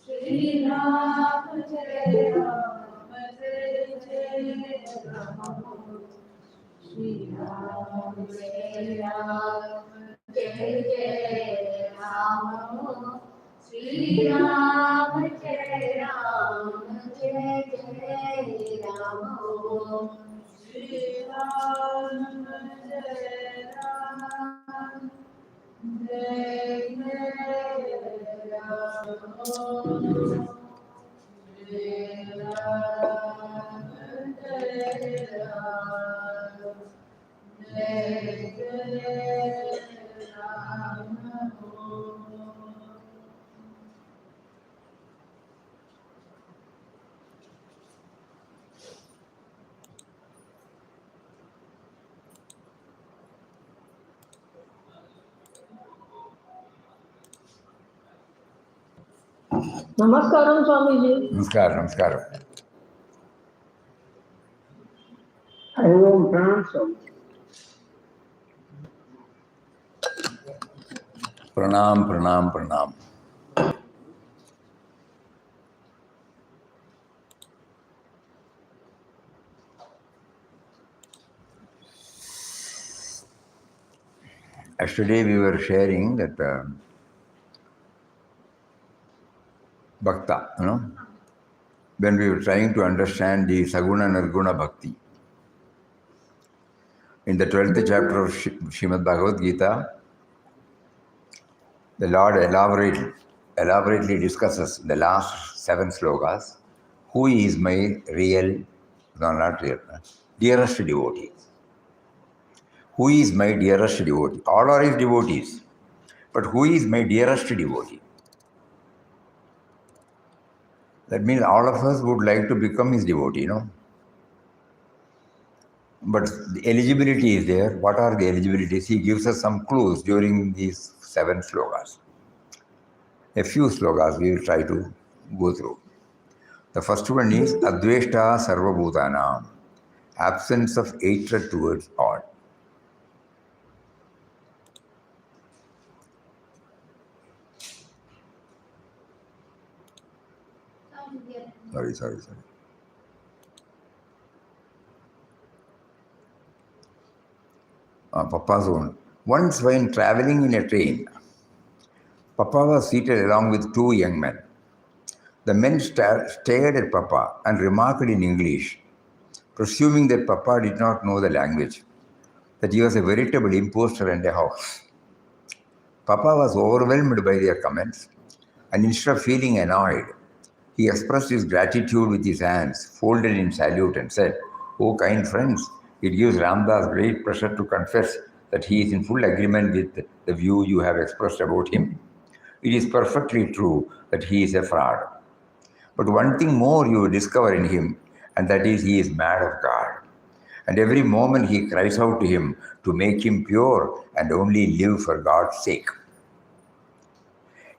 Shri Ram Jai Ram Jai Jai Ram. Shri Ram Jai Ram Jai Jai Ram. Shri Ram Jai Ram Jai Jai Ram. Shri Ram Jai Ram Jai Jai Ram. Jai Ram Jai Ram Jai Jai Ram. Namaskaram, Swamiji. Namaskaram. Om Pranam. Pranam. Yesterday we were sharing that Bhakta, when we were trying to understand the Saguna Nirguna Bhakti. In the 12th chapter of Srimad Bhagavad Gita, the Lord elaborately discusses the last 7 slokas, who is my dearest devotee. Who is my dearest devotee? All are his devotees. But who is my dearest devotee? That means all of us would like to become his devotee, But the eligibility is there. What are the eligibilities? He gives us some clues during these 7 slokas. A few slokas we will try to go through. The first one is Adveshta Sarvabhutanam, absence of hatred towards all. Sorry. Papa's own. Once when traveling in a train, Papa was seated along with 2 young men. The men stared at Papa and remarked in English, presuming that Papa did not know the language, that he was a veritable impostor and a hoax. Papa was overwhelmed by their comments, and instead of feeling annoyed, he expressed his gratitude with his hands folded in salute and said, "Oh, kind friends, it gives Ramdas great pleasure to confess that he is in full agreement with the view you have expressed about him. It is perfectly true that he is a fraud. But one thing more you discover in him, and that is he is mad of God. And every moment he cries out to him to make him pure and only live for God's sake."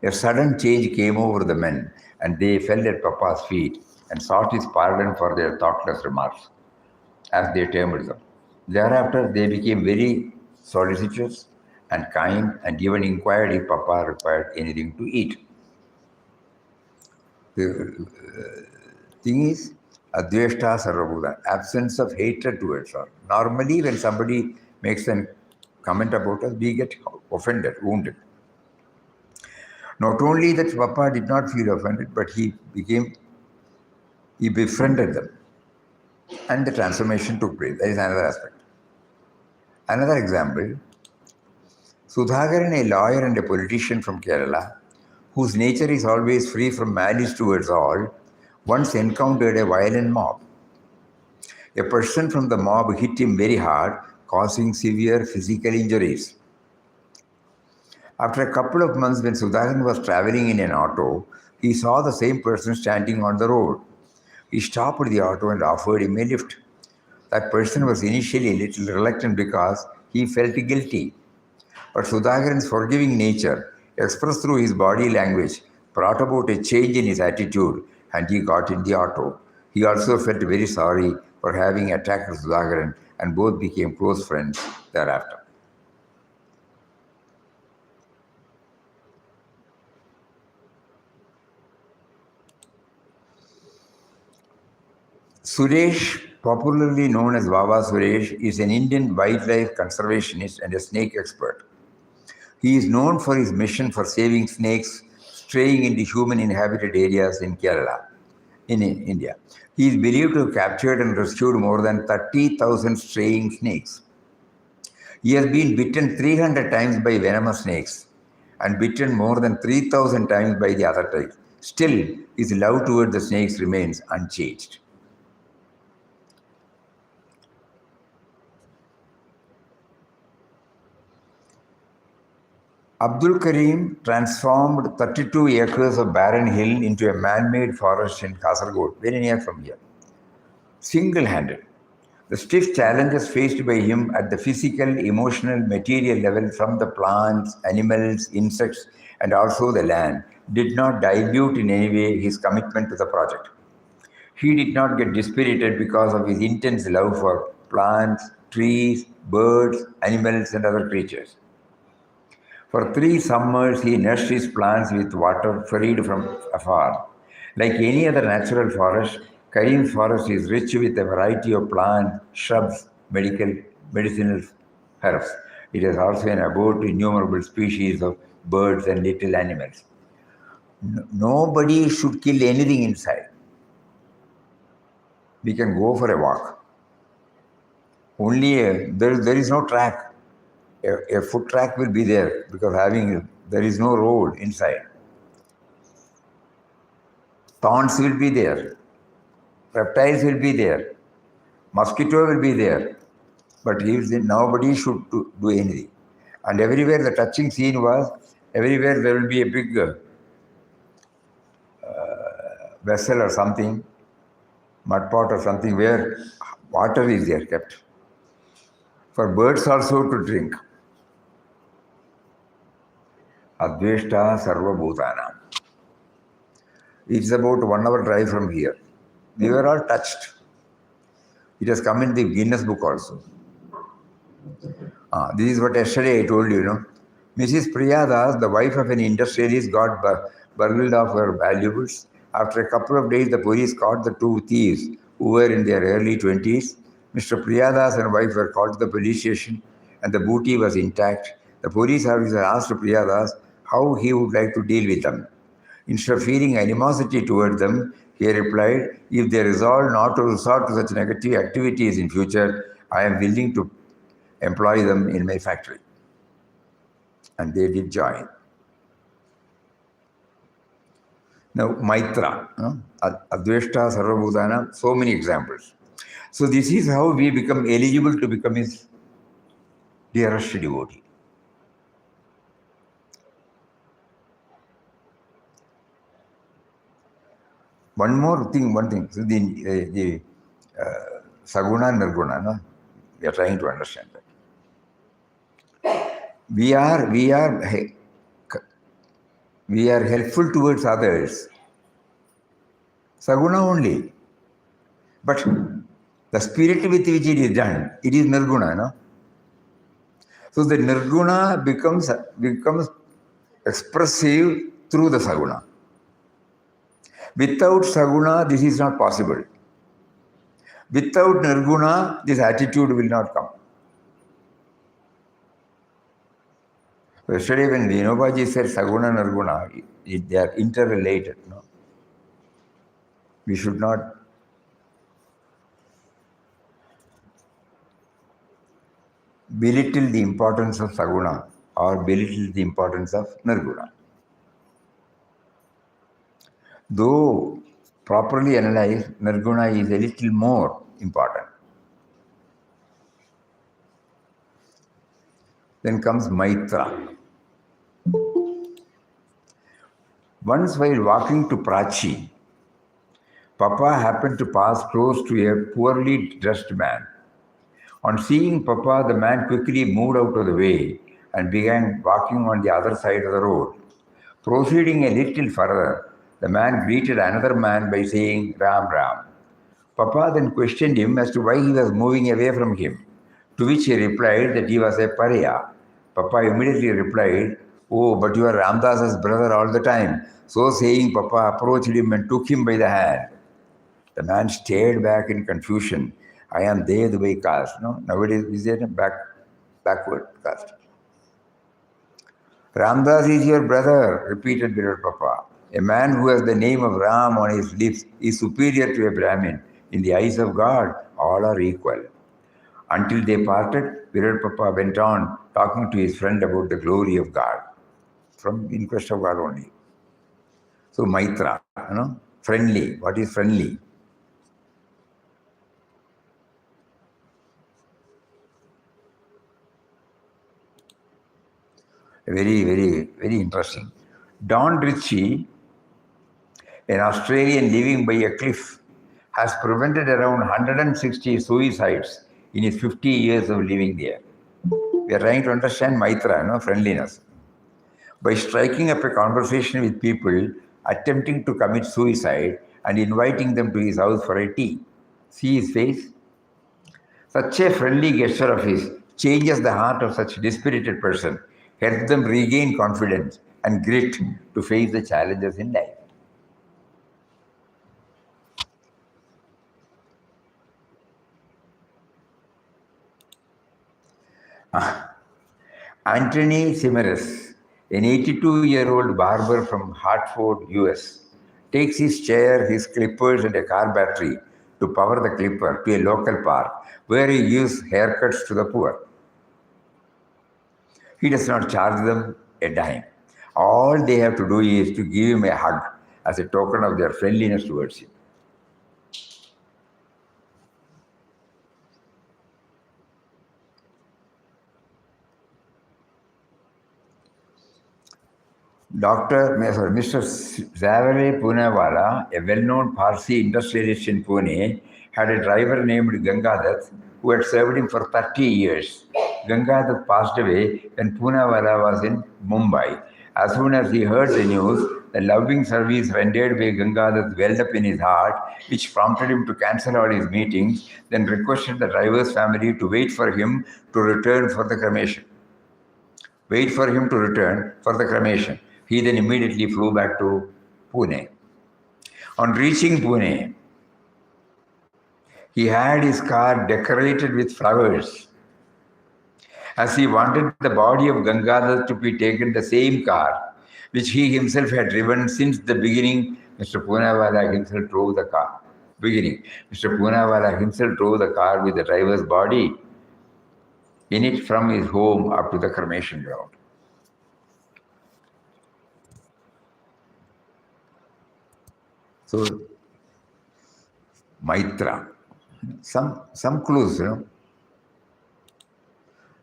A sudden change came over the men, and they fell at Papa's feet and sought his pardon for their thoughtless remarks, as they termed them. Thereafter, they became very solicitous and kind, and even inquired if Papa required anything to eat. The thing is, Adveshta Sarvabhuta, absence of hatred towards us. Normally, when somebody makes a comment about us, we get offended, wounded. Not only that Papa did not feel offended, but he befriended them. And the transformation took place. That is another aspect. Another example, Sudhakaran, a lawyer and a politician from Kerala, whose nature is always free from malice towards all, once encountered a violent mob. A person from the mob hit him very hard, causing severe physical injuries. After a couple of months, when Sudhakaran was traveling in an auto, he saw the same person standing on the road. He stopped the auto and offered him a lift. That person was initially a little reluctant because he felt guilty. But Sudhakaran's forgiving nature, expressed through his body language, brought about a change in his attitude, and he got in the auto. He also felt very sorry for having attacked Sudhakaran, and both became close friends thereafter. Suresh, popularly known as Baba Suresh, is an Indian wildlife conservationist and a snake expert. He is known for his mission for saving snakes straying into human inhabited areas in Kerala, in India. He is believed to have captured and rescued more than 30,000 straying snakes. He has been bitten 300 times by venomous snakes and bitten more than 3,000 times by the other types. Still, his love toward the snakes remains unchanged. Abdul Karim transformed 32 acres of barren hill into a man-made forest in Kasaragod, very near from here, single-handed. The stiff challenges faced by him at the physical, emotional, material level from the plants, animals, insects, and also the land did not dilute in any way his commitment to the project. He did not get dispirited because of his intense love for plants, trees, birds, animals, and other creatures. For 3 summers, he nursed his plants with water freed from afar. Like any other natural forest, Karim's forest is rich with a variety of plants, shrubs, medicinal herbs. It is also an abode to innumerable species of birds and little animals. Nobody should kill anything inside. We can go for a walk. Only there is no track. A foot track will be there because there is no road inside. Thorns will be there, reptiles will be there, mosquito will be there, but nobody should do anything. And everywhere the touching scene was, everywhere there will be a big vessel or something, mud pot or something where water is there kept. For birds also to drink. Adveshta Sarva Bhutana. It's about 1 hour drive from here. We were all touched. It has come in the Guinness book also. This is what yesterday I told you, Mrs. Priyadas, the wife of an industrialist, got burgled of her valuables. After a couple of days, the police caught the 2 thieves who were in their early 20s. Mr. Priyadas and wife were called to the police station and the booty was intact. The police officer asked Priyadas how he would like to deal with them. Instead of feeling animosity toward them, he replied, if they resolve not to resort to such negative activities in future, I am willing to employ them in my factory. And they did join. Now, Maitra, Adveshta Sarvabhutana, so many examples. So this is how we become eligible to become his dearest devotee. One thing. So the Saguna and Nirguna, we are trying to understand that. We are helpful towards others. Saguna only. But the spirit with which it is done, it is Nirguna, So the Nirguna becomes expressive through the Saguna. Without Saguna, this is not possible. Without Nirguna, this attitude will not come. Yesterday when Vinobaji said Saguna and Nirguna, they are interrelated. We should not belittle the importance of Saguna or belittle the importance of Nirguna. Though properly analyzed, Nirguna is a little more important. Then comes Maitra. Once while walking to Prachi, Papa happened to pass close to a poorly dressed man. On seeing Papa, the man quickly moved out of the way and began walking on the other side of the road. Proceeding a little further, the man greeted another man by saying, Ram Ram. Papa then questioned him as to why he was moving away from him, to which he replied that he was a pariah. Papa immediately replied, oh, but you are Ramdas's brother all the time. So saying, Papa approached him and took him by the hand. The man stared back in confusion. I am they the way caste. No, nowadays we say backward caste. Ramdas is your brother, repeated Virat Papa. A man who has the name of Ram on his lips is superior to a Brahmin. In the eyes of God, all are equal. Until they parted, Virat Papa went on talking to his friend about the glory of God. From In Quest of God only. So Maitra, friendly. What is friendly? Very, very, very interesting. Don Ritchie, an Australian living by a cliff, has prevented around 160 suicides in his 50 years of living there. We are trying to understand Maitra, friendliness. By striking up a conversation with people attempting to commit suicide and inviting them to his house for a tea. See his face? Such a friendly gesture of his changes the heart of such dispirited person, helps them regain confidence and grit to face the challenges in life. Anthony Simaris, an 82-year-old barber from Hartford, US, takes his chair, his clippers, and a car battery to power the clipper to a local park where he gives haircuts to the poor. He does not charge them a dime. All they have to do is to give him a hug as a token of their friendliness towards him. Mr. Zavare Poonawala, a well-known Parsi industrialist in Pune, had a driver named Gangadath who had served him for 30 years. Gangadath passed away when Poonawala was in Mumbai. As soon as he heard the news, the loving service rendered by Gangadath welled up in his heart, which prompted him to cancel all his meetings, then requested the driver's family to wait for him to return for the cremation. Wait for him to return for the cremation. He then immediately flew back to Pune. On reaching Pune, he had his car decorated with flowers. As he wanted the body of Gangadhar to be taken the same car, which he himself had driven since the beginning, Mr. Poonawala himself drove the car. Mr. Poonawala himself drove the car with the driver's body in it from his home up to the cremation ground. So, Maitra, some clues,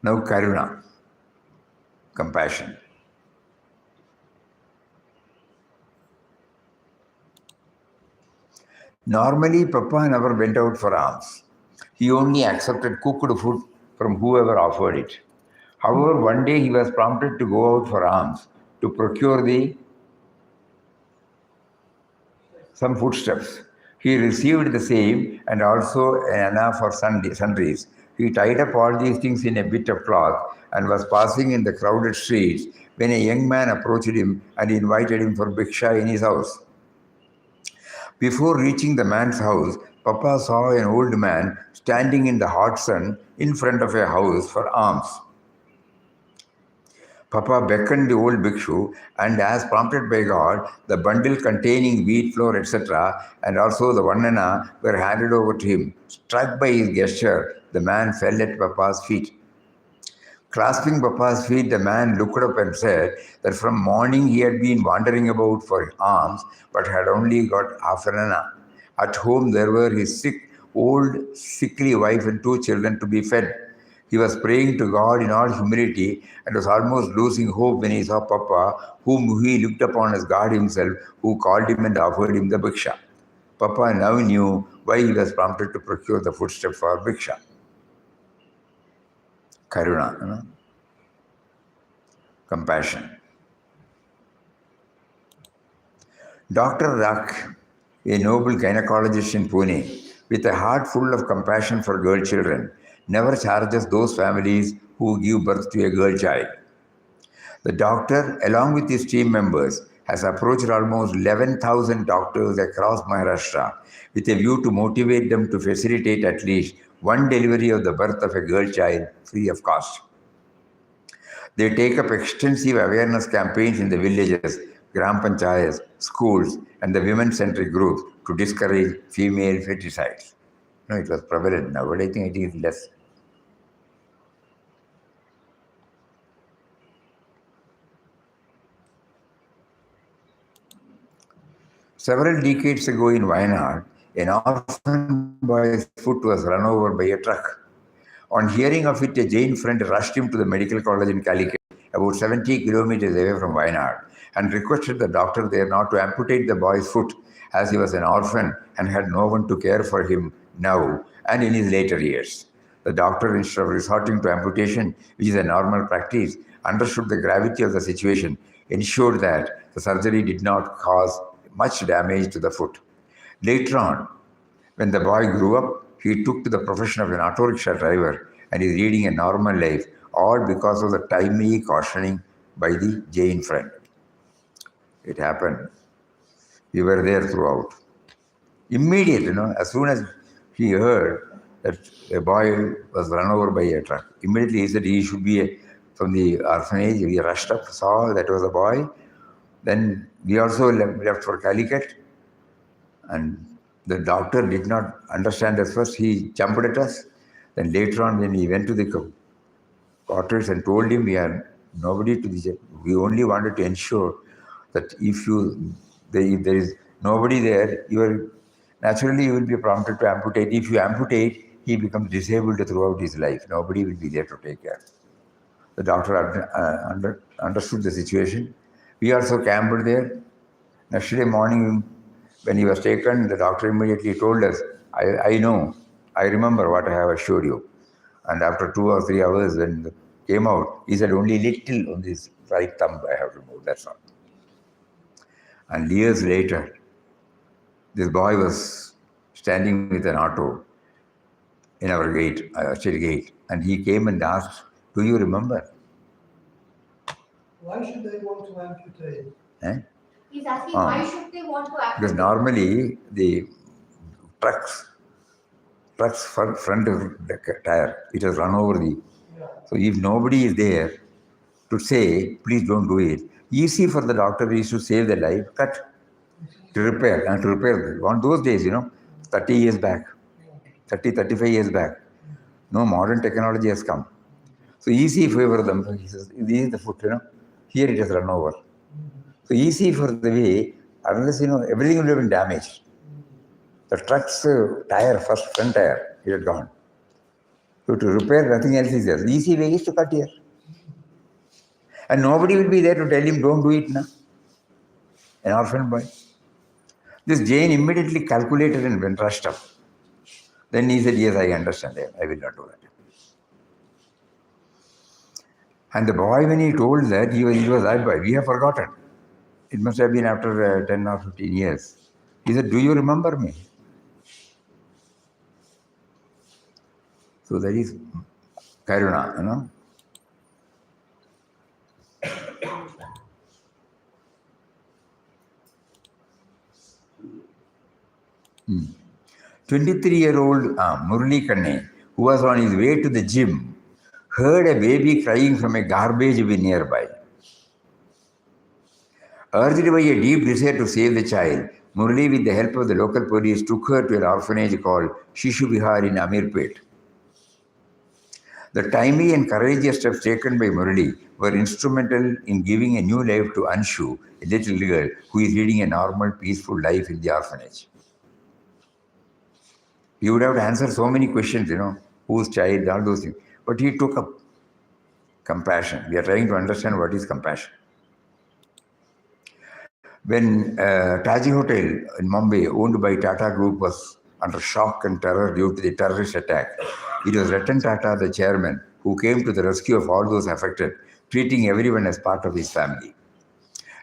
Now, Karuna, compassion. Normally, Papa never went out for alms. He only accepted cooked food from whoever offered it. However, one day he was prompted to go out for alms to procure some foodstuffs. He received the same and also an anna for sundries. He tied up all these things in a bit of cloth and was passing in the crowded streets when a young man approached him and invited him for bhiksha in his house. Before reaching the man's house, Papa saw an old man standing in the hot sun in front of a house for alms. Papa beckoned the old bhikshu, and as prompted by God, the bundle containing wheat flour, etc., and also the one anna were handed over to him. Struck by his gesture, the man fell at Papa's feet. Clasping Papa's feet, the man looked up and said that from morning he had been wandering about for alms, but had only got half an anna. At home there were his old, sickly wife and 2 children to be fed. He was praying to God in all humility and was almost losing hope when he saw Papa, whom he looked upon as God himself, who called him and offered him the bhiksha. Papa now knew why he was prompted to procure the foodstuff for bhiksha. Karuna, compassion. Dr. Rak, a noble gynecologist in Pune, with a heart full of compassion for girl children, never charges those families who give birth to a girl child. The doctor, along with his team members, has approached almost 11,000 doctors across Maharashtra with a view to motivate them to facilitate at least one delivery of the birth of a girl child free of cost. They take up extensive awareness campaigns in the villages, gram panchayats, schools, and the women-centric groups to discourage female feticide. No, it was prevalent. Nowadays, I think it is less. Several decades ago in Wayanad, an orphan boy's foot was run over by a truck. On hearing of it, a Jain friend rushed him to the medical college in Calicut, about 70 kilometers away from Wayanad, and requested the doctor there not to amputate the boy's foot as he was an orphan and had no one to care for him now and in his later years. The doctor, instead of resorting to amputation, which is a normal practice, understood the gravity of the situation, ensured that the surgery did not cause much damage to the foot. Later on, when the boy grew up, he took to the profession of an auto rickshaw driver and is leading a normal life, all because of the timely cautioning by the Jain friend. It happened. We were there throughout. Immediately, as soon as he heard that a boy was run over by a truck, immediately he said he should be from the orphanage. We rushed up, saw that was a boy. Then we also left for Calicut, and the doctor did not understand at first. He jumped at us. Then later on, when he went to the quarters and told him we are nobody to the, we only wanted to ensure that if there is nobody there, naturally you will be prompted to amputate. If you amputate, he becomes disabled throughout his life. Nobody will be there to take care. The doctor understood the situation. We also camped there. Next day morning, when he was taken, the doctor immediately told us, I know, I remember what I have assured you. And after 2 or 3 hours, when it came out, he said, only little on this right thumb I have removed, that's all. And years later, this boy was standing with an auto in our gate, street gate, and he came and asked, do you remember? Why should they want to amputate? He's asking why should they want to amputate? Because normally the truck's front tire, it has run over the... Yeah. So if nobody is there to say, please don't do it, easy for the doctor is to save the life, cut, to repair. On those days, 30 years back, 35 years back, no modern technology has come. So easy for them, he says, this is the foot, here it has run over. So easy for the way, unless, everything will have been damaged. The truck's tire, front tire, it had gone. So to repair, nothing else is there. The easy way is to cut here. And nobody will be there to tell him, don't do it now. An orphan boy. This Jain immediately calculated and went rushed up. Then he said, yes, I understand. I will not do that. And the boy, when he told that, he was that boy. We have forgotten. It must have been after 10 or 15 years. He said, do you remember me? So that is Karuna, 23-year-old Murli Kanne, who was on his way to the gym, heard a baby crying from a garbage bin nearby. Urged by a deep desire to save the child, Murli, with the help of the local police, took her to an orphanage called Shishu Vihar in Amirpet. The timely and courageous steps taken by Murli were instrumental in giving a new life to Anshu, a little girl who is leading a normal, peaceful life in the orphanage. He would have to answer so many questions, whose child, all those things. But he took up compassion. We are trying to understand what is compassion. When Taji Hotel in Mumbai, owned by Tata Group, was under shock and terror due to the terrorist attack, it was Ratan Tata, the chairman, who came to the rescue of all those affected, treating everyone as part of his family.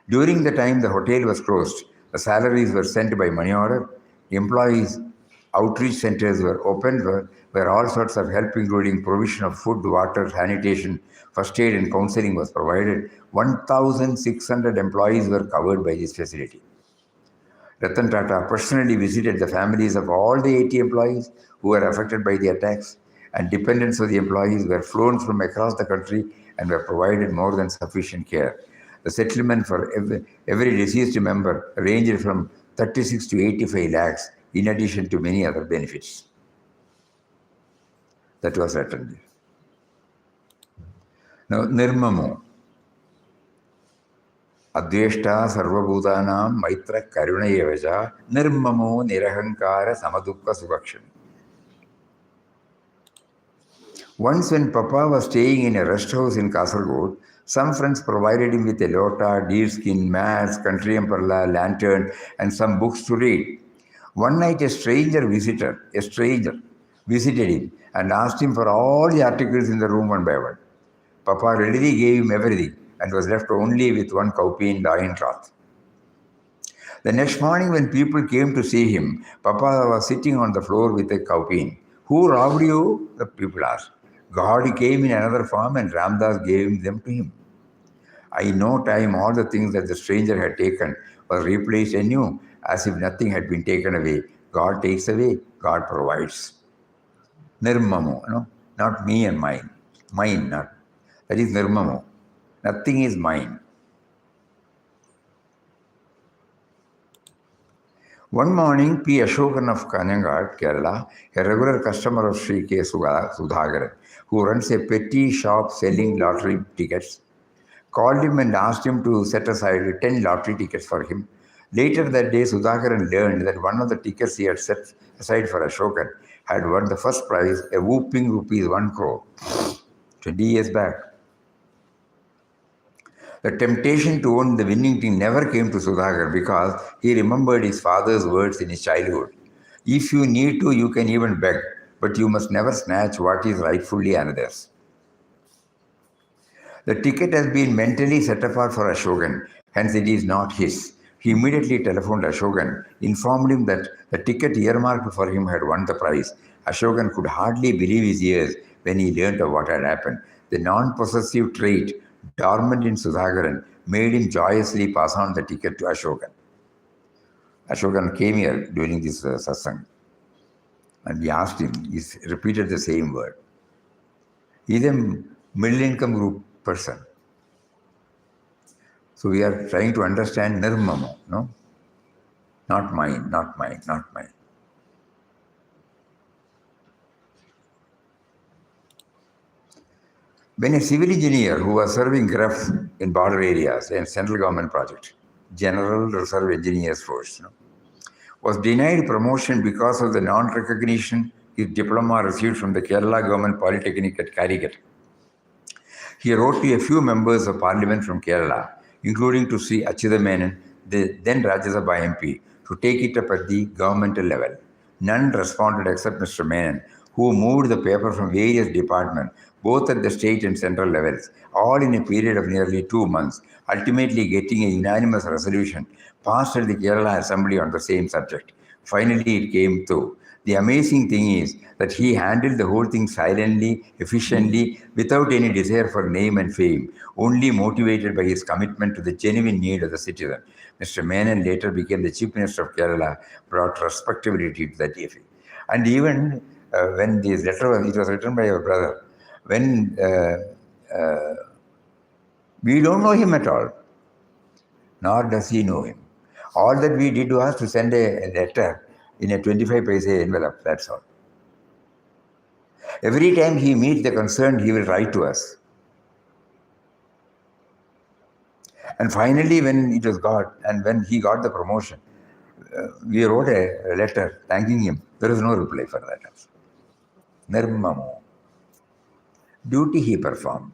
During the time the hotel was closed, the salaries were sent by money order. Employees Outreach centers were opened where all sorts of help, including provision of food, water, sanitation, first aid, and counseling was provided. 1,600 employees were covered by this facility. Ratan Tata personally visited the families of all the 80 employees who were affected by the attacks, and dependents of the employees were flown from across the country and were provided more than sufficient care. The settlement for every deceased member ranged from 36 to 85 lakhs, in addition to many other benefits. That was written. Now, Nirmamo. Adveshta Sarvabhutanam Maitra Karunayevaja Nirmamo Nirahankara Samadukka Subhakshan. Once when Papa was staying in a rest house in Kasargod, some friends provided him with a lota, deerskin, mats, country umbrella, lantern, and some books to read. One night a stranger visited him and asked him for all the articles in the room one by one. Papa readily gave him everything and was left only with one cowpea loin cloth. The next morning when people came to see him, Papa was sitting on the floor with a cowpea. Who robbed you? The people asked. God came in another form and Ramdas gave them to him. In no time all the things that the stranger had taken were replaced anew, as if nothing had been taken away. God takes away, God provides. Nirmamo, not me and mine. Mine, not. That is nirmamo. Nothing is mine. One morning, P. Ashokan of Kanyangat, Kerala, a regular customer of Sri K. Sudhagaran, who runs a petty shop selling lottery tickets, called him and asked him to set aside 10 lottery tickets for him. Later that day, Sudhakaran learned that one of the tickets he had set aside for Ashokan had won the first prize, a whooping rupees 1 crore, 20 years back. The temptation to own the winning thing never came to Sudhakar because he remembered his father's words in his childhood. If you need to, you can even beg, but you must never snatch what is rightfully another's. The ticket has been mentally set apart for Ashokan, hence it is not his. He immediately telephoned Ashokan, informed him that the ticket earmarked for him had won the prize. Ashokan could hardly believe his ears when he learnt of what had happened. The non-possessive trait dormant in Sudhakaran made him joyously pass on the ticket to Ashokan. Ashokan came here during this satsang, and we asked him, he repeated the same word. He is a middle income group person. So we are trying to understand nirmamo, no? Not mine, not mine, not mine. When a civil engineer who was serving gruff in border areas and central government project, General Reserve Engineers Force, was denied promotion because of the non-recognition his diploma received from the Kerala Government Polytechnic at Calicut, he wrote to a few members of parliament from Kerala, including to Sri Achida Menon, the then Rajya Sabha MP, to take it up at the governmental level. None responded except Mr. Menon, who moved the paper from various departments, both at the state and central levels, all in a period of nearly 2 months, ultimately getting a unanimous resolution passed at the Kerala Assembly on the same subject. Finally, it came through. The amazing thing is that he handled the whole thing silently, efficiently, without any desire for name and fame, only motivated by his commitment to the genuine need of the citizen. Mr. Menon later became the Chief Minister of Kerala, brought respectability to that effort. And even when this letter it was written by our brother, when we don't know him at all, nor does he know him. All that we did was to send a letter in a 25 paise envelope, that's all. Every time he meets the concerned, he will write to us. And finally, when it was got, and when he got the promotion, we wrote a letter thanking him. There is no reply for that also. Nirmamo. Duty he performed.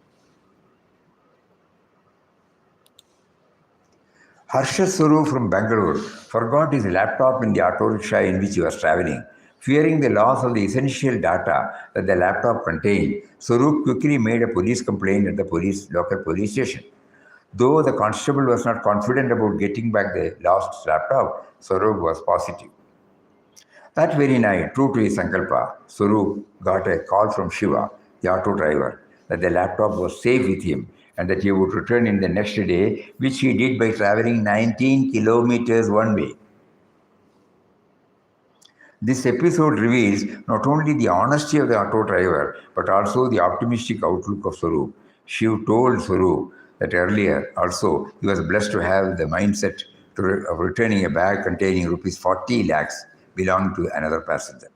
Harsha Swarup from Bangalore forgot his laptop in the auto rickshaw in which he was traveling. Fearing the loss of the essential data that the laptop contained, Swarup quickly made a police complaint at the local police station. Though the constable was not confident about getting back the lost laptop, Swarup was positive. That very night, true to his sankalpa, Swaroop got a call from Shiva, the auto driver, that the laptop was safe with him and that he would return in the next day, which he did by traveling 19 kilometers one way. This episode reveals not only the honesty of the auto driver, but also the optimistic outlook of Swaroop. Shiv told Swaroop that earlier also he was blessed to have the mindset of returning a bag containing rupees 40 lakhs belonging to another passenger.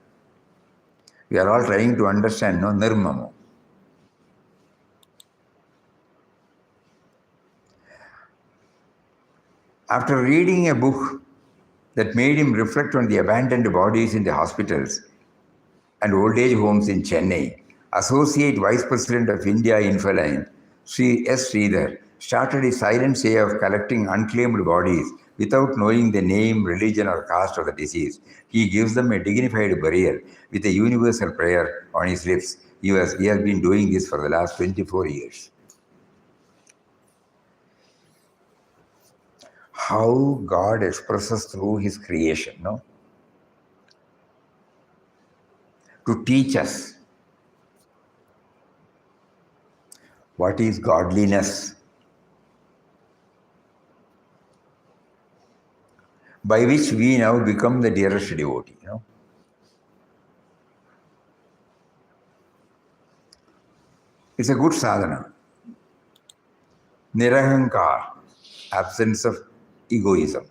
We are all trying to understand, no, nirmamo. After reading a book that made him reflect on the abandoned bodies in the hospitals and old age homes in Chennai, Associate Vice President of India Infoline, Sri S. Sridhar, started a silent say of collecting unclaimed bodies without knowing the name, religion, or caste of the deceased. He gives them a dignified burial with a universal prayer on his lips. He has been doing this for the last 24 years. How God expresses through his creation, no? To teach us what is godliness, by which we now become the dearest devotee, you know. It's a good sadhana. Nirahankar, absence of egoism.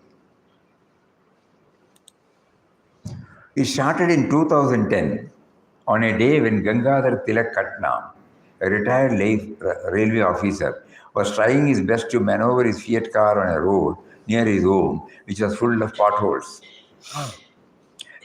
It started in 2010 on a day when Gangadhar Tilak Katnam, a retired railway officer, was trying his best to maneuver his Fiat car on a road near his home, which was full of potholes.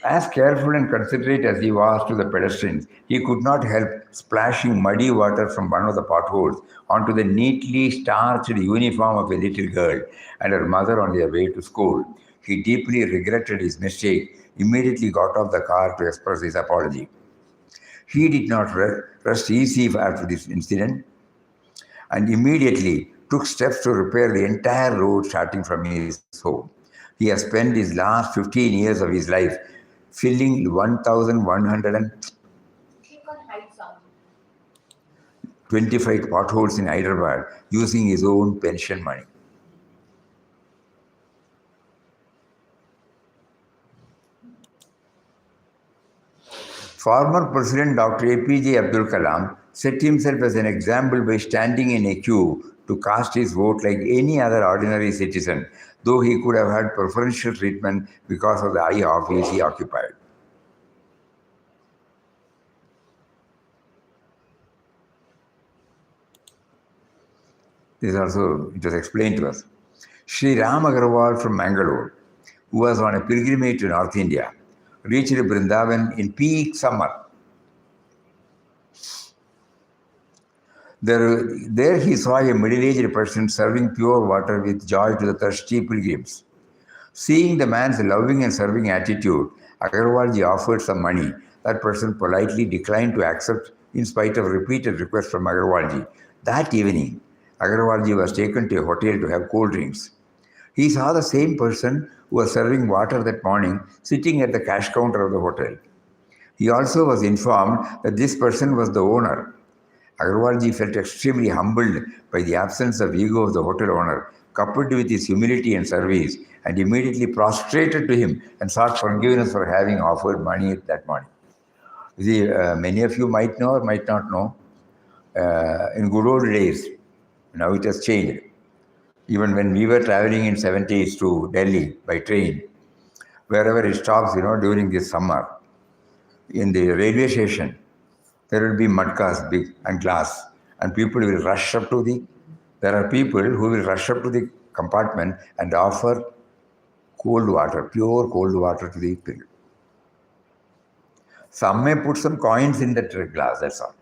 As careful and considerate as he was to the pedestrians, he could not help splashing muddy water from one of the potholes onto the neatly starched uniform of a little girl and her mother on their way to school. He deeply regretted his mistake, immediately got off the car to express his apology. He did not rest easy after this incident and immediately took steps to repair the entire road starting from his home. He has spent his last 15 years of his life filling 1,125 potholes in Hyderabad using his own pension money. Former President Dr. APJ Abdul Kalam set himself as an example by standing in a queue to cast his vote like any other ordinary citizen, though he could have had preferential treatment because of the high office he occupied. This also, it was explained to us. Sri Ram Agarwal from Mangalore, who was on a pilgrimage to North India, reached Vrindavan in peak summer. There he saw a middle-aged person serving pure water with joy to the thirsty pilgrims. Seeing the man's loving and serving attitude, Agarwalji offered some money. That person politely declined to accept in spite of repeated requests from Agarwalji. That evening, Agarwalji was taken to a hotel to have cold drinks. He saw the same person who was serving water that morning sitting at the cash counter of the hotel. He also was informed that this person was the owner. Agarwalji felt extremely humbled by the absence of ego of the hotel owner, coupled with his humility and service, and immediately prostrated to him and sought forgiveness for having offered money that morning. You see, many of you might know or might not know, in good old days, now it has changed. Even when we were traveling in 70s to Delhi by train, wherever it stops, during this summer, in the railway station, there will be mud cars, big and glass, and people will rush up to there are people who will rush up to the compartment and offer cold water, pure cold water to the people. Some may put some coins in that glass, that's all.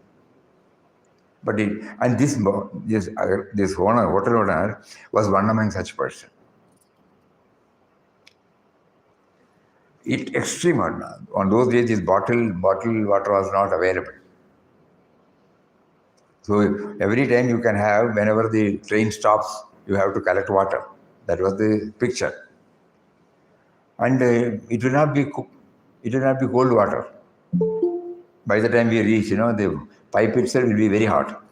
But this owner, hotel owner, was one among such person. It extreme on those days, this bottled water was not available. So every time you can have, whenever the train stops, you have to collect water. That was the picture. And it will not be It will not be cold water. By the time we reach, the pipe itself will be very hot.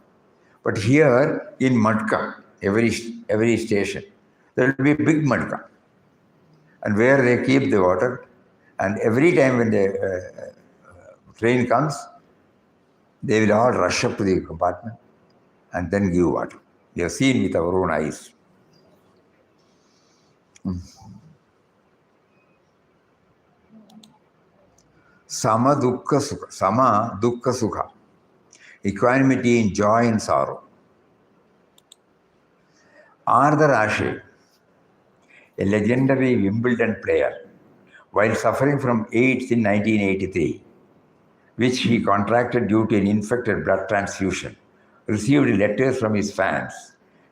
But here in Matka, every station, there will be a big Matka. And where they keep the water, and every time when the train comes, they will all rush up to the compartment and then give water. We have seen with our own eyes. Sama dukkha sukha. Equanimity in joy and sorrow. Arthur Ashe, a legendary Wimbledon player, while suffering from AIDS in 1983, which he contracted due to an infected blood transfusion, received letters from his fans,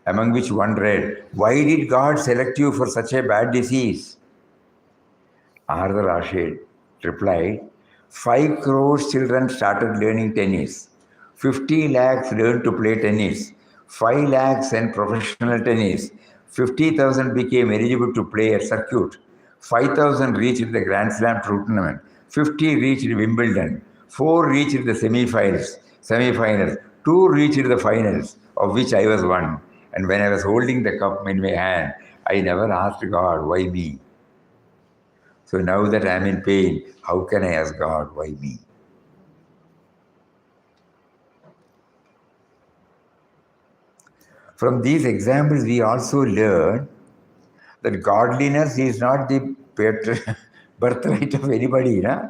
among which one read, "Why did God select you for such a bad disease?" Arthur Ashe replied, 5 crores children started learning tennis. 50 lakhs learned to play tennis. 5 lakhs and professional tennis. 50,000 became eligible to play at circuit. 5,000 reached the Grand Slam tournament. 50 reached Wimbledon. 4 reached the semi-finals. 2 reached the finals, of which I was one. And when I was holding the cup in my hand, I never asked God, why me? So now that I am in pain, how can I ask God, why me? From these examples, we also learn that godliness is not the birthright of anybody. Na?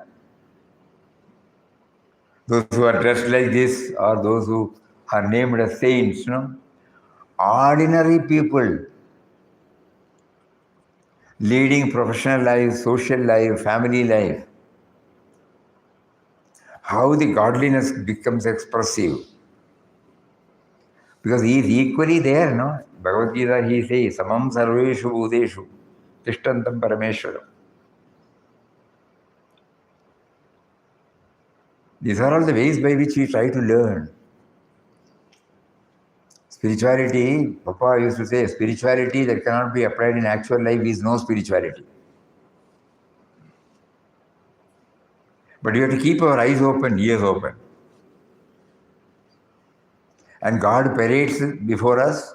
Those who are dressed like this or those who are named as saints, ordinary people leading professional life, social life, family life. How the godliness becomes expressive. Because he is equally there, no? Bhagavad Gita, he says, Samam sarveshu bhuteshu, tishtantam parameshwaram. These are all the ways by which we try to learn. Spirituality, Papa used to say, spirituality that cannot be applied in actual life is no spirituality. But you have to keep our eyes open, ears open. And God parades before us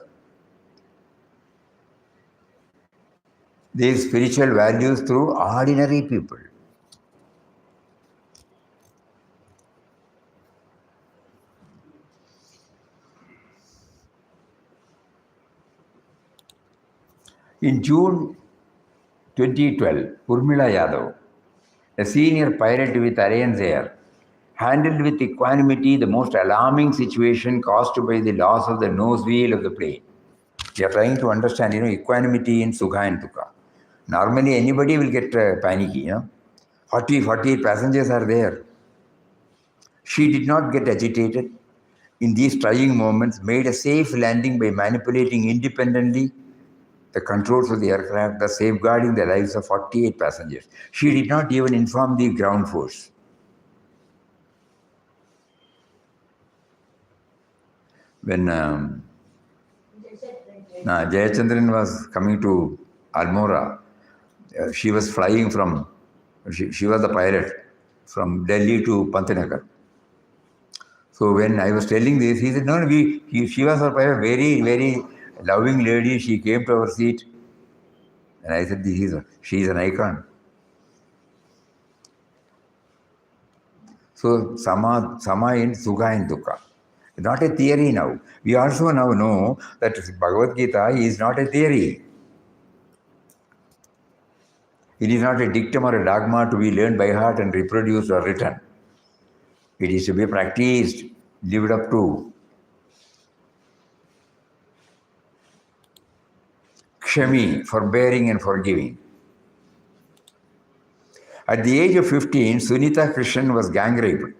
these spiritual values through ordinary people. In June 2012, Urmila Yadav, a senior pilot with Alliance Air, handled with equanimity the most alarming situation caused by the loss of the nose wheel of the plane. We are trying to understand, equanimity in Sukha and Dukkha. Normally, anybody will get panicky, 40 passengers are there. She did not get agitated. In these trying moments, made a safe landing by manipulating independently the controls of the aircraft, thus safeguarding the lives of 48 passengers. She did not even inform the ground force. When Jayachandran was coming to Almora, she was flying from, she was the pilot from Delhi to Pantinagar. So when I was telling this, he said, no, she was a very, very loving lady. She came to our seat. And I said, she is an icon. So Sama in Sukha and Dukkha. Not a theory now. We also now know that Bhagavad Gita is not a theory. It is not a dictum or a dogma to be learned by heart and reproduced or written. It is to be practiced, lived up to. Kshami, forbearing and forgiving. At the age of 15, Sunita Krishnan was gang raped.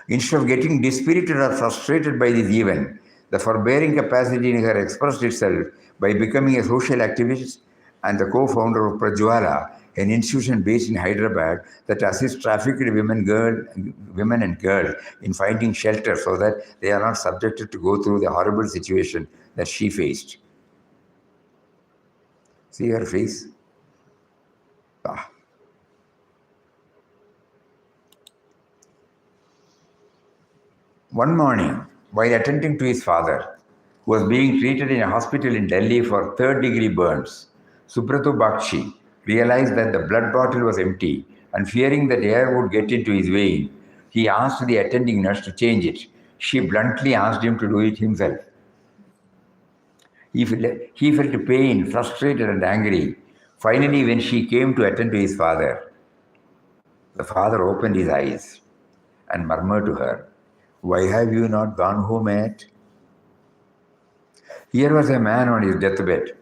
Instead of getting dispirited or frustrated by this event, the forbearing capacity in her expressed itself by becoming a social activist and the co-founder of Prajwala, an institution based in Hyderabad that assists trafficked women and girls in finding shelter so that they are not subjected to go through the horrible situation that she faced. See her face? One morning, while attending to his father, who was being treated in a hospital in Delhi for third-degree burns, Subrata Bakshi realized that the blood bottle was empty, and fearing that air would get into his vein, he asked the attending nurse to change it. She bluntly asked him to do it himself. He felt pain, frustrated and angry. Finally, when she came to attend to his father, the father opened his eyes and murmured to her, "Why have you not gone home yet?" Here was a man on his deathbed,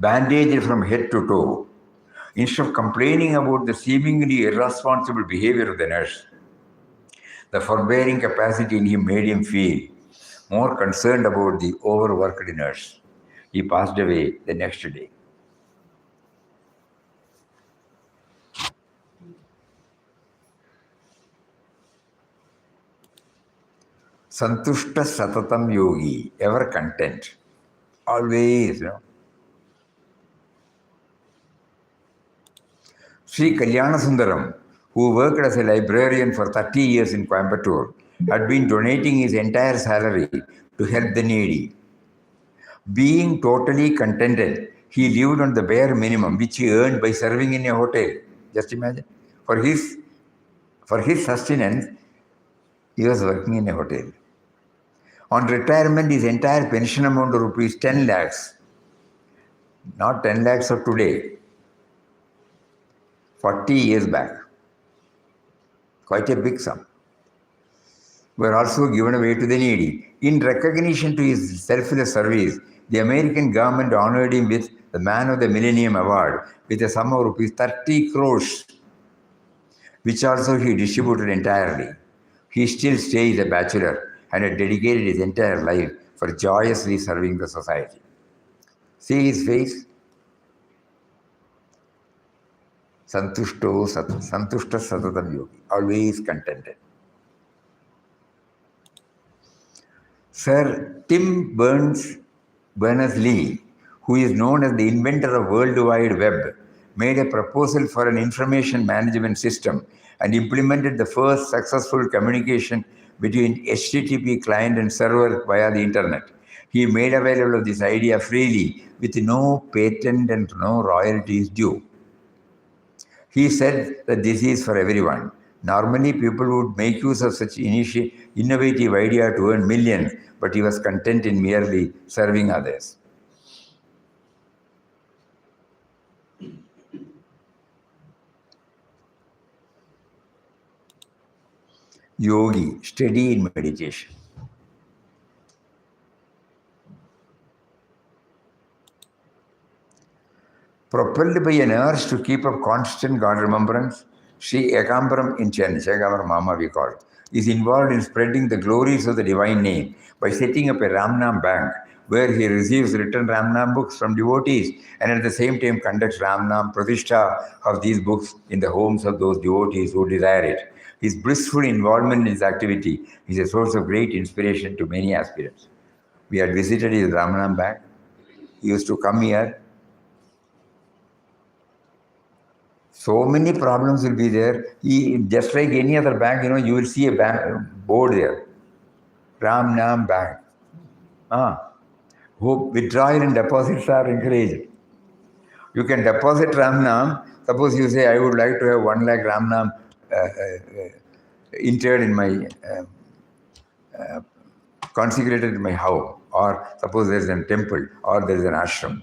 bandaged from head to toe. Instead of complaining about the seemingly irresponsible behavior of the nurse, the forbearing capacity in him made him feel more concerned about the overworked nurse. He passed away the next day. Santushta Satatam Yogi, ever content, always, Sri Kalyana Sundaram, who worked as a librarian for 30 years in Coimbatore, had been donating his entire salary to help the needy. Being totally contented, he lived on the bare minimum which he earned by serving in a hotel. Just imagine. For his sustenance, he was working in a hotel. On retirement, his entire pension amount of rupees 10 lakhs, not 10 lakhs of today, 40 years back, quite a big sum, were also given away to the needy. In recognition to his selfless service, the American government honored him with the Man of the Millennium Award with a sum of rupees 30 crores, which also he distributed entirely. He still stays a bachelor and had dedicated his entire life for joyously serving the society. See his face? Santushta Satatam Yogi, always contented. Sir Tim Berners-Lee, who is known as the inventor of World Wide Web, made a proposal for an information management system and implemented the first successful communication between HTTP client and server via the internet. He made available this idea freely with no patent and no royalties due. He said that this is for everyone. Normally, people would make use of such innovative idea to earn millions, but he was content in merely serving others. Yogi, steady in meditation. Propelled by an urge to keep up constant God remembrance, Sri Ekambaram in Chennai, Ekambaram Mama we call it, is involved in spreading the glories of the divine name by setting up a Ramnam bank where he receives written Ramnam books from devotees and at the same time conducts Ramnam Pratishtha of these books in the homes of those devotees who desire it. His blissful involvement in his activity is a source of great inspiration to many aspirants. We had visited his Ramnam bank. He used to come here. So many problems will be there. Just like any other bank, you will see a board there. Ram Nam Bank. Withdrawal and deposits are encouraged. You can deposit Ram Nam. Suppose you say, I would like to have 1 lakh Ram Nam interred in my, consecrated in my house. Or suppose there is a temple or there is an ashram.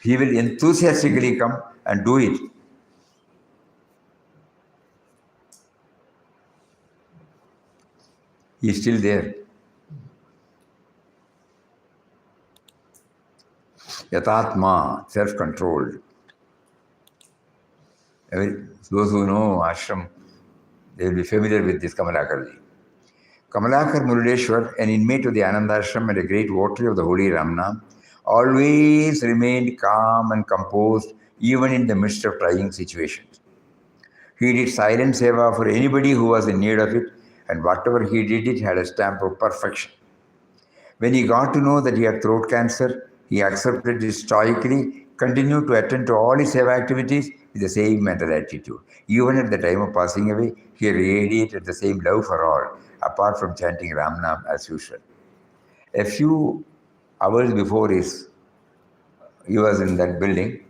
He will enthusiastically come and do it. He is still there. Yatatma, self-controlled. Those who know ashram, they will be familiar with this Kamalakarji. Kamalakar Murudeshwar, an inmate of the Ananda Ashram and a great votary of the holy Ramnam, always remained calm and composed even in the midst of trying situations. He did silent seva for anybody who was in need of it, and whatever he did, it had a stamp of perfection. When he got to know that he had throat cancer, he accepted it stoically, continued to attend to all his seva activities with the same mental attitude. Even at the time of passing away, he radiated the same love for all apart from chanting Ram Nam as usual. A few hours before he was in that building.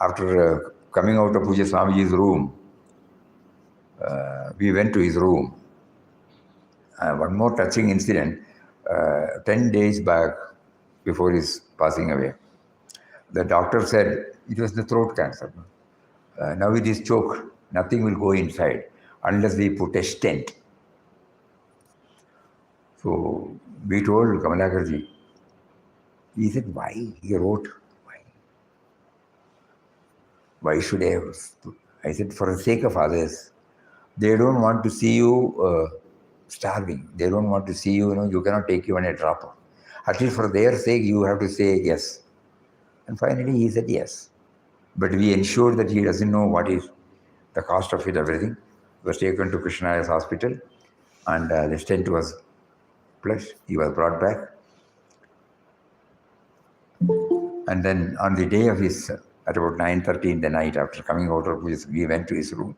After coming out of Puja Swamiji's room, we went to his room. One more touching incident, 10 days back before his passing away. The doctor said it was the throat cancer. Now it is choked. Nothing will go inside unless we put a stent. So we told Kamalakarji. He said, why? He wrote, why? Why should I have? I said, for the sake of others. They don't want to see you starving. They don't want to see you, you cannot take even a drop. At least for their sake, you have to say yes. And finally, he said yes. But we ensured that he doesn't know what is the cost of it, everything. He was taken to Krishnayas hospital and the stent was flushed. He was brought back. And then on the day of his, at about 9:30 in the night, after coming out of his, we went to his room.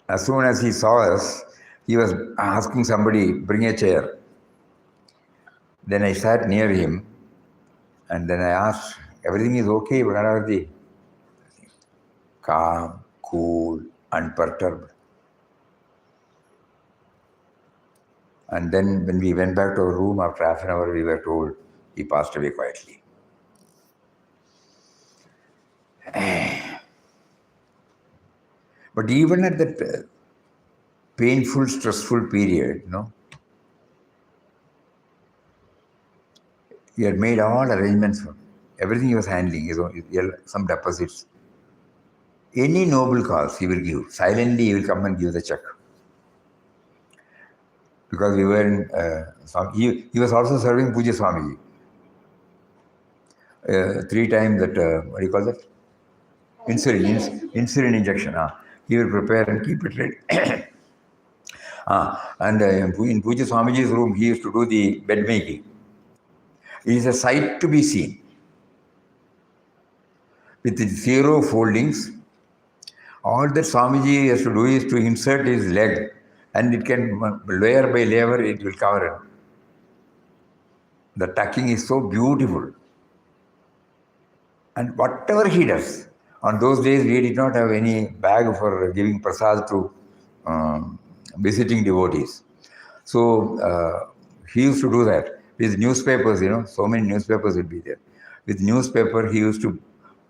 As soon as he saw us, he was asking somebody, bring a chair. Then I sat near him and then I asked, everything is okay, Bhagavad? Calm, cool, unperturbed. And then when we went back to our room after half an hour, we were told he passed away quietly. But even at that painful, stressful period, he had made all arrangements for everything he was handling, some deposits. Any noble cause he will give. Silently he will come and give the check. Because we were in, he was also serving Puja Swamiji. 3 times that, what do you call that? Insulin injection. He will prepare and keep it ready. And in Puja Swamiji's room, he used to do the bed making. It is a sight to be seen. With 0 foldings, all that Swamiji has to do is to insert his leg, and it can, layer by layer, it will cover it. The tucking is so beautiful. And whatever he does, on those days we did not have any bag for giving prasad to visiting devotees. So he used to do that. With newspapers, so many newspapers would be there. With newspaper, he used to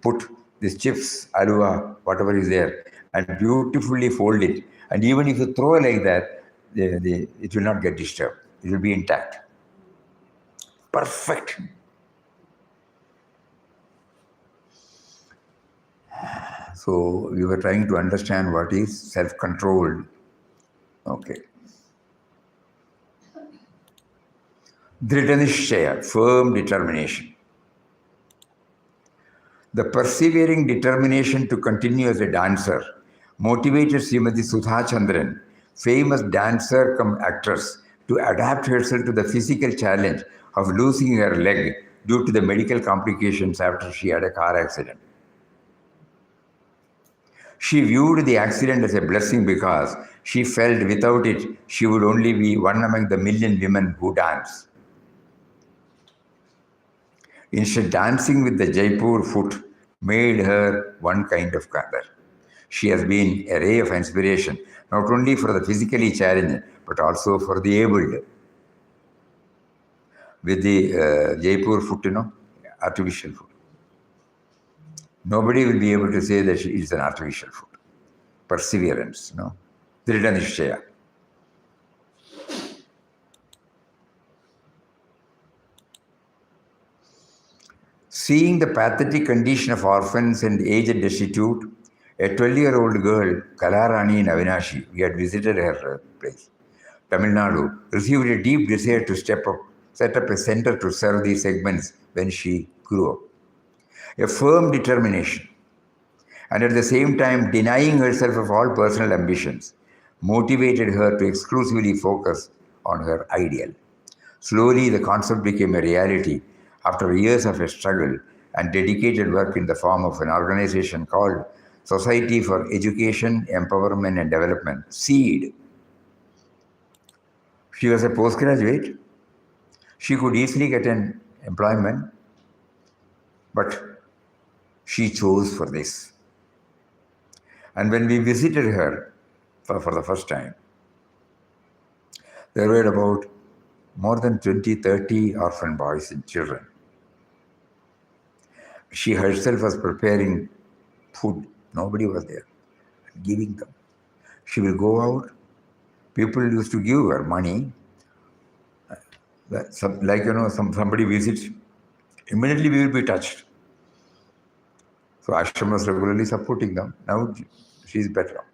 put these chips, alua, whatever is there, and beautifully fold it. And even if you throw like that, it will not get disturbed. It will be intact. Perfect. So we were trying to understand what is self-controlled. Okay. Dhritanishchaya, firm determination. The persevering determination to continue as a dancer motivated Srimati Sudha Chandran, famous dancer cum actress, to adapt herself to the physical challenge of losing her leg due to the medical complications after she had a car accident. She viewed the accident as a blessing because she felt without it, she would only be one among the million women who dance. Instead, dancing with the Jaipur foot made her one kind of color. She has been a ray of inspiration, not only for the physically challenged, but also for the abled. With the Jaipur foot, artificial foot. Nobody will be able to say that it's an artificial foot. Perseverance, Dhritanishchaya. Seeing the pathetic condition of orphans and aged destitute, a 12-year-old girl, Kalarani in Avinashi, we had visited her place, Tamil Nadu, received a deep desire to set up a center to serve these segments when she grew up. A firm determination, and at the same time denying herself of all personal ambitions, motivated her to exclusively focus on her ideal. Slowly, the concept became a reality after years of a struggle and dedicated work in the form of an organization called Society for Education, Empowerment and Development, SEED. She was a postgraduate. She could easily get an employment, but she chose for this. And when we visited her for the first time, there were about more than 20, 30 orphan boys and children. She herself was preparing food. Nobody was there, giving them. She will go out. People used to give her money. Somebody visits, immediately we will be touched. So Ashram was regularly supporting them. Now she's better.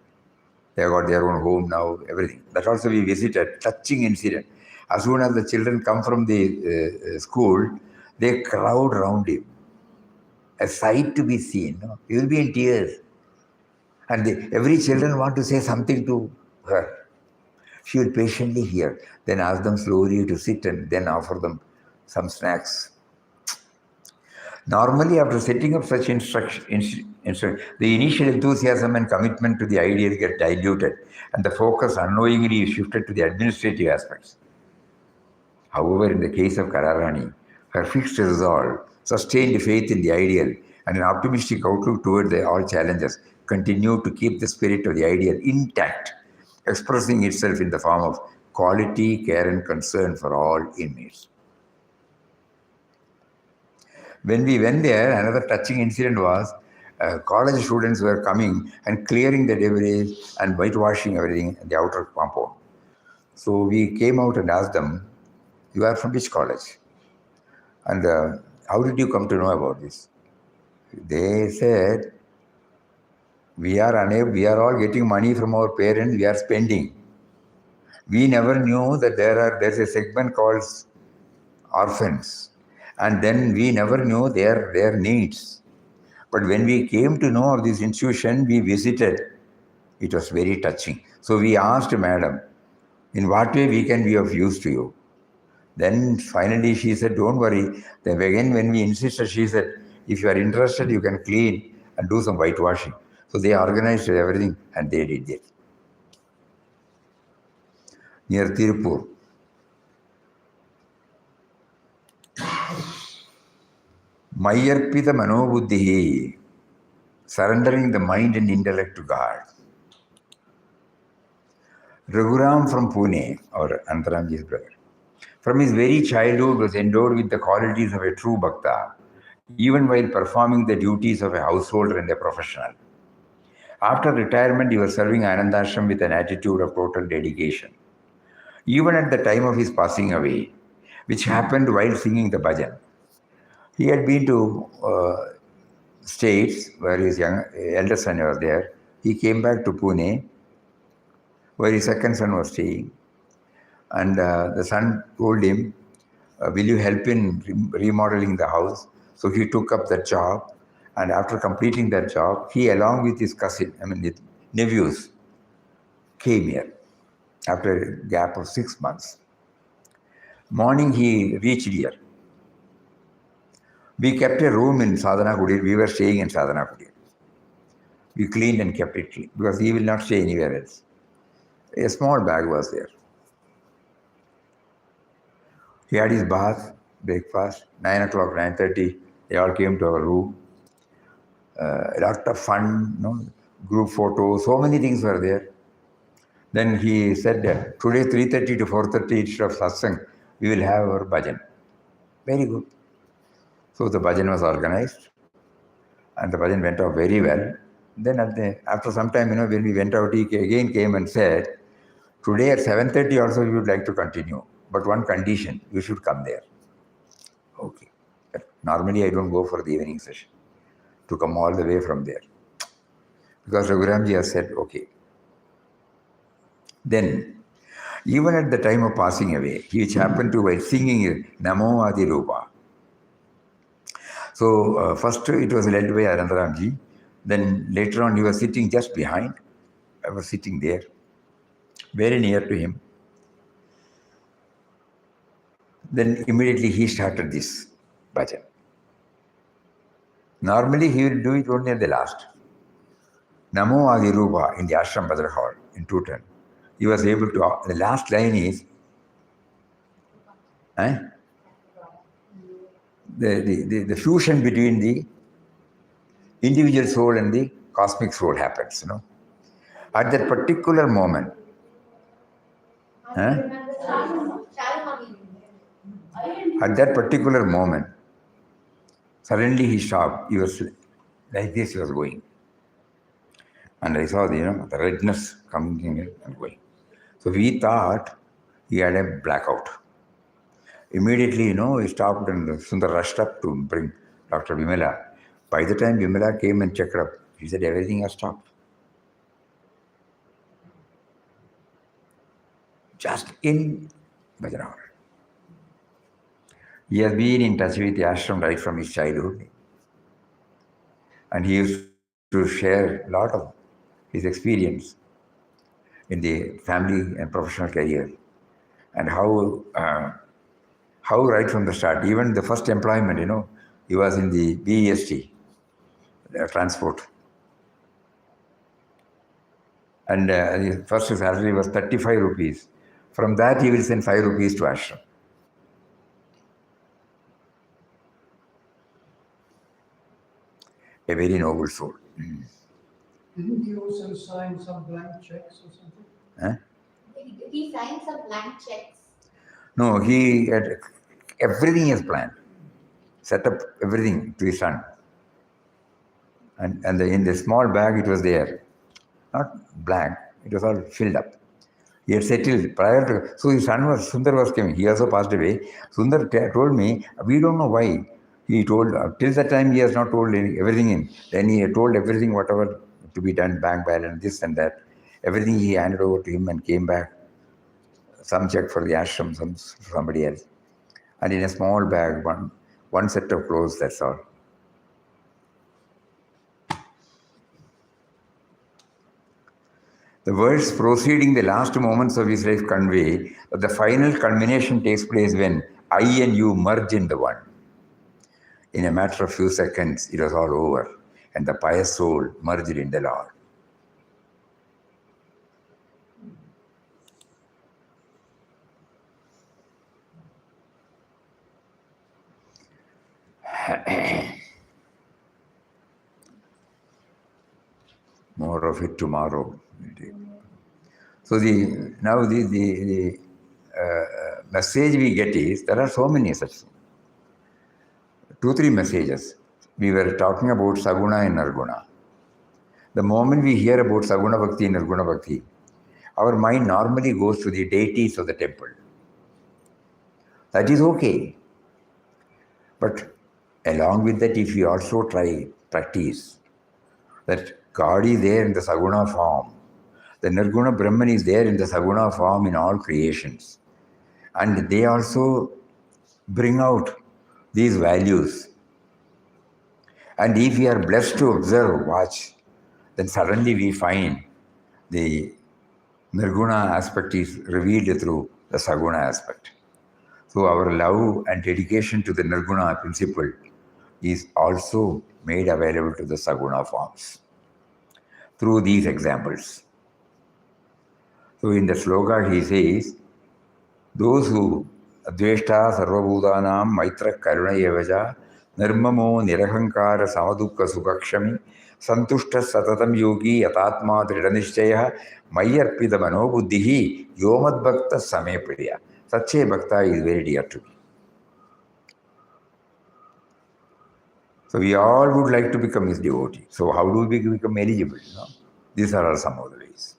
They have got their own home now, everything. That also we visited, touching incident. As soon as the children come from the school, they crowd around him. A sight to be seen. No? He will be in tears. And every children want to say something to her. She will patiently hear, then ask them slowly to sit and then offer them some snacks. Normally, after setting up such instruction, the initial enthusiasm and commitment to the ideal get diluted, and the focus unknowingly is shifted to the administrative aspects. However, in the case of Kararani, her fixed resolve, sustained faith in the ideal, and an optimistic outlook toward all challenges continue to keep the spirit of the ideal intact, expressing itself in the form of quality, care, and concern for all inmates. When we went there, another touching incident was college students were coming and clearing the debris and whitewashing everything in the outer compound. So we came out and asked them, "You are from which college? And how did you come to know about this?" They said, we are all getting money from our parents, we are spending. We never knew that there's a segment called orphans. And then we never knew their needs. But when we came to know of this institution, we visited. It was very touching. So we asked Madam, in what way we can be of use to you? Then finally she said, don't worry. Then again when we insisted, she said, if you are interested, you can clean and do some whitewashing. So they organized everything and they did it. Near Tirupur. Mayarpita Manobuddhihi, surrendering the mind and intellect to God. Raghuram from Pune, or Antaramji's brother, from his very childhood was endowed with the qualities of a true bhakta, even while performing the duties of a householder and a professional. After retirement, he was serving Anandashram with an attitude of total dedication. Even at the time of his passing away, which happened while singing the bhajan, he had been to states where his elder son was there. He came back to Pune, where his second son was staying. And the son told him, will you help in remodeling the house? So he took up that job. And after completing that job, he, along with his his nephews, came here after a gap of 6 months. Morning, he reached here. We kept a room in Sadhana Kudir. We were staying in Sadhana Kudir. We cleaned and kept it clean because he will not stay anywhere else. A small bag was there. He had his bath, breakfast, 9 o'clock, 9:30. They all came to our room. A lot of fun, group photos, so many things were there. Then he said that today 3:30 to 4:30 instead of Satsang, we will have our bhajan. Very good. So the bhajan was organized and the bhajan went off very well. Then after some time, when we went out, he again came and said, today at 7:30 also we would like to continue, but one condition, you should come there. Okay. But normally I don't go for the evening session, to come all the way from there. Because Raghuramji has said, okay. Then, even at the time of passing away, which happened to while singing Namo Adi Rupa. So first it was led by Anandaramji. Then later on he was sitting just behind. I was sitting there, very near to him. Then immediately he started this bhajan. Normally he will do it only at the last. Namo Adirupa in the Ashram Badar Hall in Tooten. He was able to, the last line is, the fusion between the individual soul and the cosmic soul happens, At that particular moment, at that particular moment, suddenly he stopped. He was like this, he was going. And I saw the redness coming in and going. So we thought he had a blackout. Immediately, he stopped and Sundar rushed up to bring Dr. Vimala. By the time Vimala came and checked up, he said everything has stopped. Just in Bhajan Hall. He has been in touch with the ashram right from his childhood. And he used to share a lot of his experience in the family and professional career. And how right from the start, even the first employment, he was in the BEST, transport. And his first salary was 35 rupees. From that, he will send 5 rupees to ashram. A very noble soul. Didn't he also sign some blank checks or something? He signed some blank checks. No, he had everything is planned. Set up everything to his son. And in the small bag, it was there. Not blank, it was all filled up. He had settled prior to, so his son Sundar was coming. He also passed away. Sundar told me, we don't know why. He told, till that time he has not told everything in. Then he had told everything, whatever to be done, bank balance, this and that. Everything he handed over to him and came back. Some check for the ashram, somebody else. And in a small bag, one set of clothes, that's all. The words proceeding the last moments of his life convey that the final culmination takes place when I and you merge in the one. In a matter of few seconds, it was all over, and the pious soul merged in the Lord. More of it tomorrow. So the message we get is, there are so many such 2-3 messages. We were talking about Saguna and Nirguna. The moment we hear about Saguna Bhakti and Nirguna Bhakti, our mind normally goes to the deities of the temple. That is okay. But along with that, if we also practice that God is there in the Saguna form, the Nirguna Brahman is there in the Saguna form in all creations. And they also bring out these values. And if we are blessed to observe, watch, then suddenly we find the Nirguna aspect is revealed through the Saguna aspect. So our love and dedication to the Nirguna principle is also made available to the Saguna forms through these examples. So in the sloka he says, those who Adveshta Sarvabhutanam Maitra Karuna Yevaja Nirmamo Nirahankara Samadukka Sukakshami Santushta Satatam Yogi Yatatma Tridanishchaya Mayarpida Manobuddhihi Yomad Bhakta Same Priya. Such a Bhakta is very dear to me. So we all would like to become his devotee. So how do we become eligible? These are all some of the ways.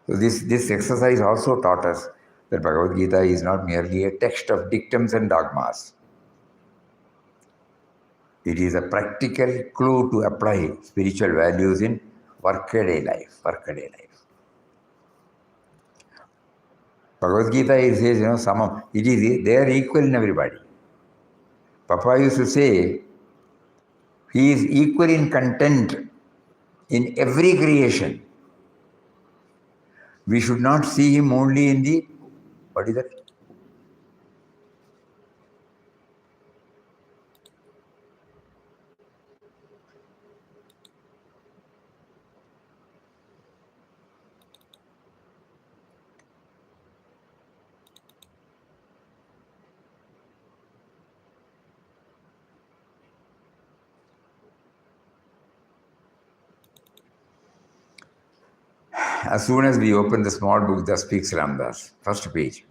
So this exercise also taught us that Bhagavad Gita is not merely a text of dictums and dogmas. It is a practical clue to apply spiritual values in workaday life. Bhagavad Gita says, they are equal in everybody. Papa used to say, he is equal in content in every creation. We should not see him only in the, what is that? As soon as we open the small book that speaks Ramdas, first page.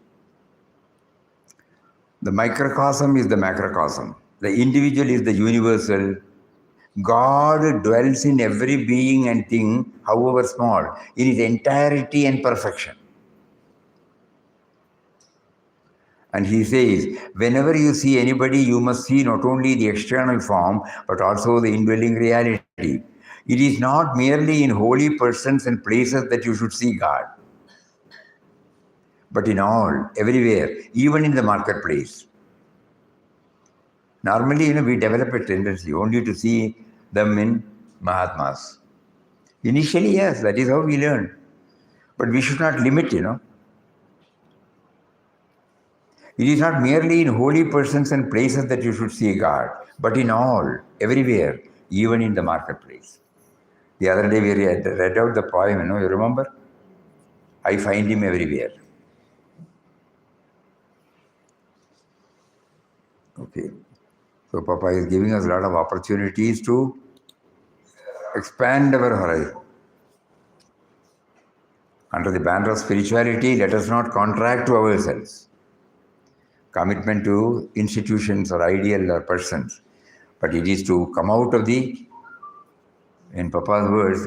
The microcosm is the macrocosm. The individual is the universal. God dwells in every being and thing, however small, in its entirety and perfection. And he says, whenever you see anybody, you must see not only the external form, but also the indwelling reality. It is not merely in holy persons and places that you should see God, but in all, everywhere, even in the marketplace. Normally, we develop a tendency only to see them in Mahatmas. Initially, yes, that is how we learn. But we should not limit, It is not merely in holy persons and places that you should see God, but in all, everywhere, even in the marketplace. The other day we read out the poem, you remember? I find him everywhere. Okay. So Papa is giving us a lot of opportunities to expand our horizon. Under the banner of spirituality, let us not contract to ourselves. Commitment to institutions or ideal or persons. But it is to come out of the, in Papa's words,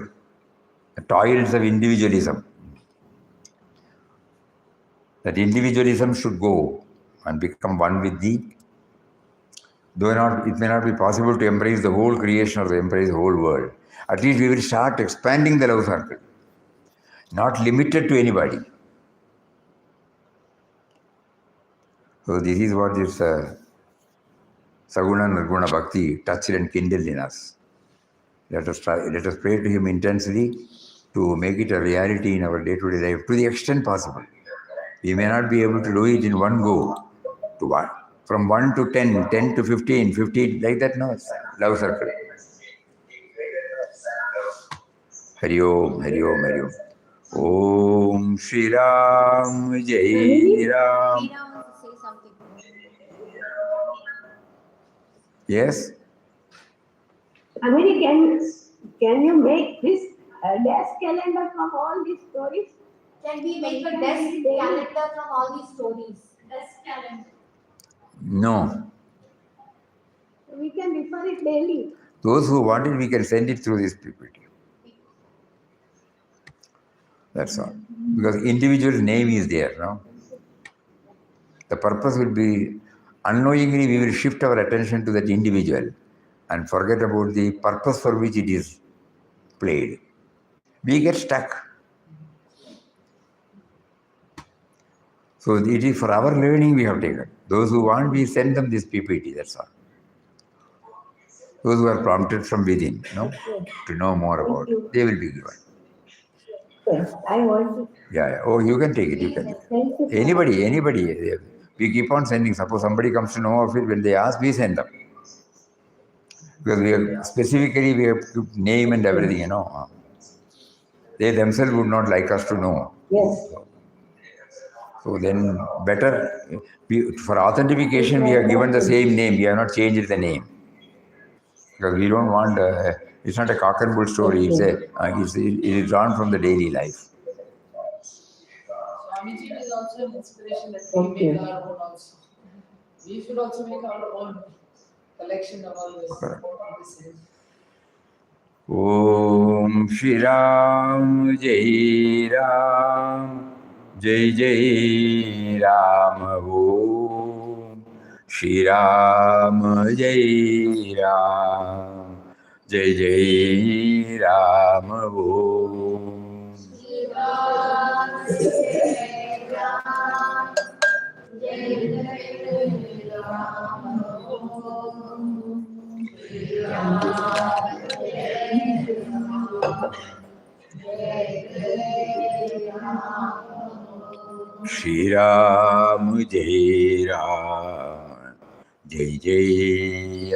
the toils of individualism. That individualism should go and become one with the, though it may not be possible to embrace the whole creation or to embrace the whole world. At least we will start expanding the love circle, not limited to anybody. So this is what this Saguna Nirguna Bhakti touched and kindled in us. Let us pray to him intensely to make it a reality in our day-to-day life to the extent possible. We may not be able to do it in one go. To what? From 1 to 10, 10 to 15, 15, like that, no? Love circle. Hari Om, Hari Om, Hari Om. Om Shri Ram, Jai Ram. Veena wants to say something. Yes? Amini, can you make this desk calendar from all these stories? Can we make a desk calendar from all these stories? Desk calendar. No. We can refer it daily. Those who want it, we can send it through this PPT. That's all. Because individual name is there, no? The purpose will be, unknowingly we will shift our attention to that individual and forget about the purpose for which it is played. We get stuck. So it is for our learning we have taken. Those who want, we send them this PPT, that's all. Those who are prompted from within, to know more about it, they will be given. Yes, I want to. Yeah. Oh, you can take it, you can. Thank you. Anybody. We keep on sending. Suppose somebody comes to know of it, when they ask, we send them. Because we have name and everything, They themselves would not like us to know. Yes. So then better, for authentication, we have given the same name. We have not changed the name. Because we don't want, it's not a cock and bull story. It is drawn from the daily life. Swamiji is also an inspiration that we make our own also. We should also make our own collection of all this. Om Shri Ram, Jai Ram, Jai Jai Ram. Om Shri Ram, Jai Ram, Jai Jai Ram. Om Shri Ram, Jai Ram, Jai Jai Ram. Shri Ram, Jai Ram, Jai Jai Ram. Shri Ram, Jai Ram, Jai Jai